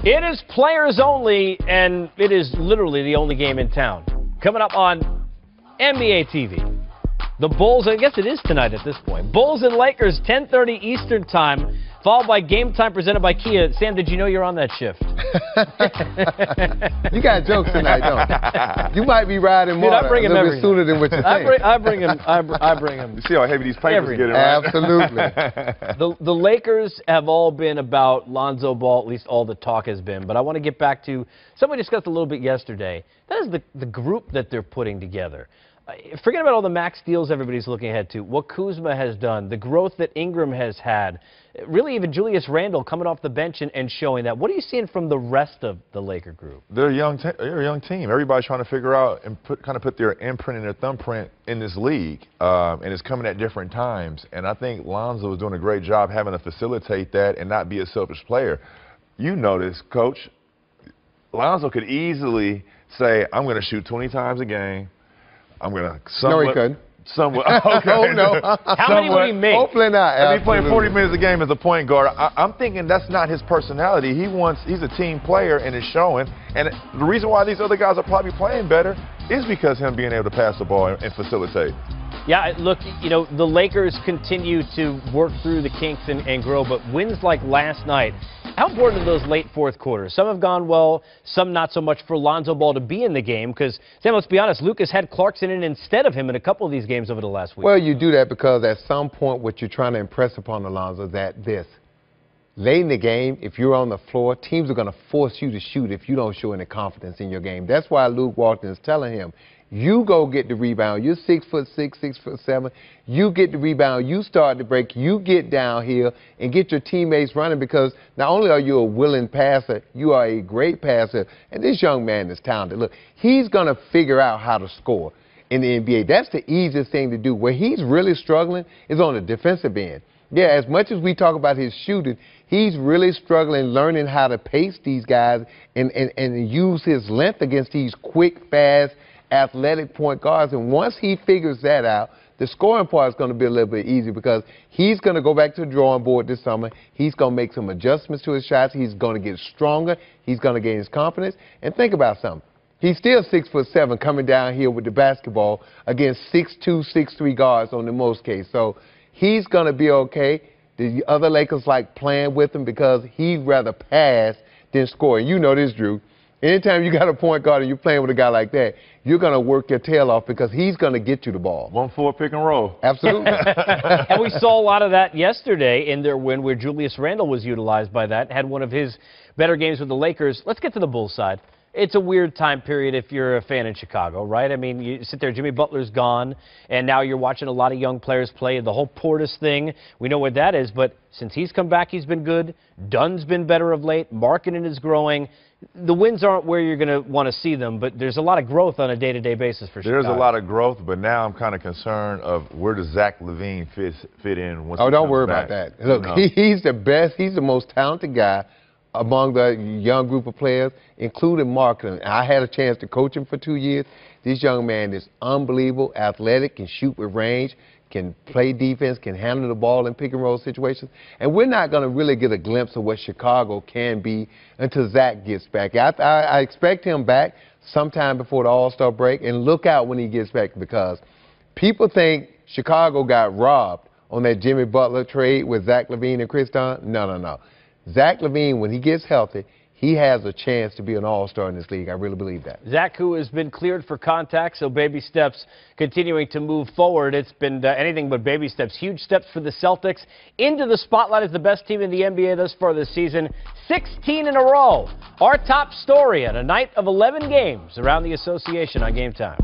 It is players only, and it is literally the only game in town. Coming up on NBA TV. The Bulls, I guess it is tonight at this point. Bulls and Lakers, 10:30 Eastern Time, followed by Game Time presented by Kia. Sam, did you know you're on that shift? You got jokes tonight, don't you? You might be riding more a little bit sooner than what you think. I bring him. You see how heavy these papers are getting, right? Absolutely. The Lakers have all been about Lonzo Ball, at least all the talk has been. But I want to get back to something we discussed a little bit yesterday. That is the group that they're putting together. Forget about all the max deals everybody's looking ahead to. What Kuzma has done, the growth that Ingram has had, really even Julius Randle coming off the bench and showing that. What are you seeing from the rest of the Laker group? They're a young team. Everybody's trying to figure out and put their imprint and their thumbprint in this league, and it's coming at different times. And I think Lonzo is doing a great job having to facilitate that and not be a selfish player. You notice, Coach, Lonzo could easily say, I'm going to shoot 20 times a game. I'm going to No, he couldn't. Somewhat. Okay. Oh, no. How many would he make? Hopefully not. And he's playing 40 minutes a game as a point guard. I'm thinking that's not his personality. He's a team player, and it's showing. And the reason why these other guys are probably playing better is because him being able to pass the ball and facilitate. Yeah, look, you know, the Lakers continue to work through the kinks and grow, but wins like last night, how important are those late fourth quarters? Some have gone well, some not so much for Lonzo Ball to be in the game because, Sam, let's be honest, Lucas had Clarkson in instead of him in a couple of these games over the last week. Well, you do that because at some point what you're trying to impress upon Alonzo is that late in the game, if you're on the floor, teams are going to force you to shoot if you don't show any confidence in your game. That's why Luke Walton is telling him, you go get the rebound. You're 6'6", 6'7". You get the rebound. You start the break. You get down here and get your teammates running because not only are you a willing passer, you are a great passer. And this young man is talented. Look, he's going to figure out how to score in the NBA. That's the easiest thing to do. Where he's really struggling is on the defensive end. Yeah, as much as we talk about his shooting, he's really struggling learning how to pace these guys and use his length against these quick, fast, athletic point guards. And once he figures that out, the scoring part is going to be a little bit easier because he's going to go back to the drawing board this summer. He's going to make some adjustments to his shots. He's going to get stronger. He's going to gain his confidence. And think about something. He's still 6'7" coming down here with the basketball against 6'2", 6'3" guards on the most case. So he's going to be okay. The other Lakers like playing with him because he'd rather pass than score. And you know this, Drew. Anytime you got a point guard and you're playing with a guy like that, you're going to work your tail off because he's going to get you the ball. 1-4 pick and roll. Absolutely. And we saw a lot of that yesterday in their win where Julius Randle was utilized by that, had one of his better games with the Lakers. Let's get to the Bulls side. It's a weird time period if you're a fan in Chicago, right? I mean, you sit there, Jimmy Butler's gone, and now you're watching a lot of young players play. The whole Portis thing, we know what that is, but since he's come back, he's been good. Dunn's been better of late. Markkanen is growing. The wins aren't where you're going to want to see them, but there's a lot of growth on a day-to-day basis for Chicago. There's a lot of growth, but now I'm kind of concerned of where does Zach LaVine fit in once he don't comes worry back. about that. Look, he's the best. He's the most talented guy among the young group of players, including Markkanen. I had a chance to coach him for 2 years. This young man is unbelievable, athletic, can shoot with range, can play defense, can handle the ball in pick-and-roll situations. And we're not going to really get a glimpse of what Chicago can be until Zach gets back. I expect him back sometime before the All-Star break, and look out when he gets back because people think Chicago got robbed on that Jimmy Butler trade with Zach LaVine and Chris Dunn. No. Zach LaVine, when he gets healthy, he has a chance to be an all-star in this league. I really believe that. Zach, who has been cleared for contact, so baby steps continuing to move forward. It's been anything but baby steps. Huge steps for the Celtics. Into the spotlight as the best team in the NBA thus far this season. 16 in a row. Our top story on a night of 11 games around the association on Game Time.